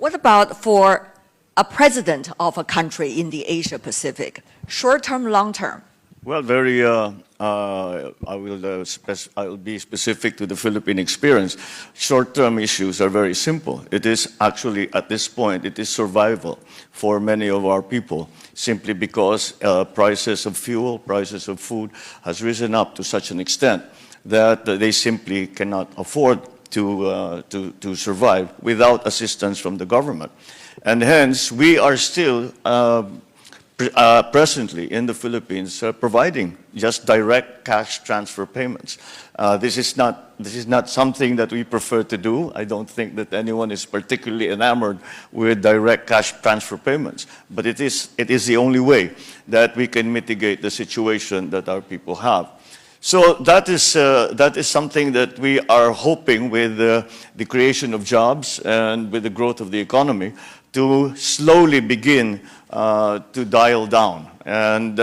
What about for a president of a country in the Asia Pacific? Short-term, long-term? Well, I will be specific to the Philippine experience. Short-term issues are very simple. It is actually, at this point, it is survival for many of our people, simply because prices of fuel, prices of food has risen up to such an extent that they simply cannot afford to survive without assistance from the government. And hence, we are still presently in the Philippines providing just direct cash transfer payments. This is not something that we prefer to do. I don't think that anyone is particularly enamored with direct cash transfer payments, but it is the only way that we can mitigate the situation that our people have. So that is something that we are hoping, with the creation of jobs and with the growth of the economy, to slowly begin to dial down. And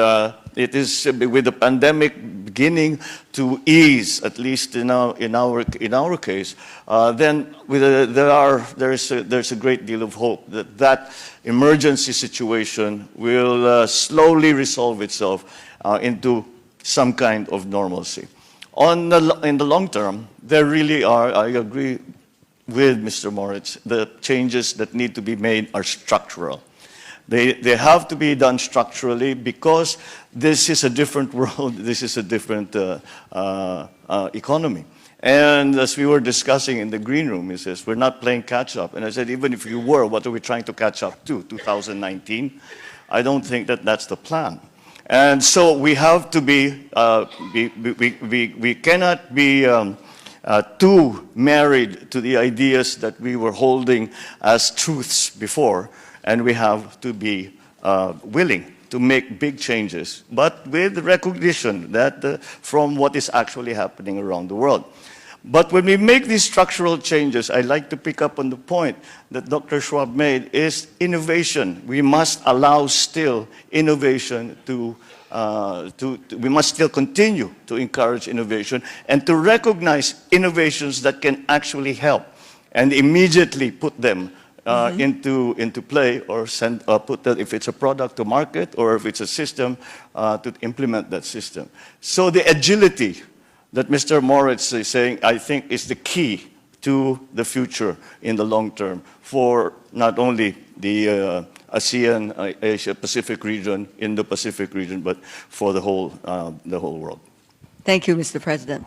it is with the pandemic beginning to ease, at least in our case, then there's a great deal of hope that that emergency situation will slowly resolve itself into some kind of normalcy. In the long term, there really are, I agree with Mr. Moritz, the changes that need to be made are structural. They have to be done structurally because this is a different world, this is a different economy. And as we were discussing in the green room, he says, we're not playing catch up. And I said, even if you were, what are we trying to catch up to, 2019? I don't think that that's the plan. And so we have to be, we cannot be too married to the ideas that we were holding as truths before, and we have to be willing to make big changes, but with recognition that from what is actually happening around the world. But when we make these structural changes, I'd like to pick up on the point that Dr. Schwab made, is innovation. We must allow still innovation we must still continue to encourage innovation and to recognize innovations that can actually help and immediately put them into play, or put that, if it's a product, to market, or if it's a system, to implement that system. So the agility that Mr. Moritz is saying, I think, is the key to the future in the long term for not only the ASEAN, Asia-Pacific region, Indo-Pacific region, but for the whole world. Thank you, Mr. President.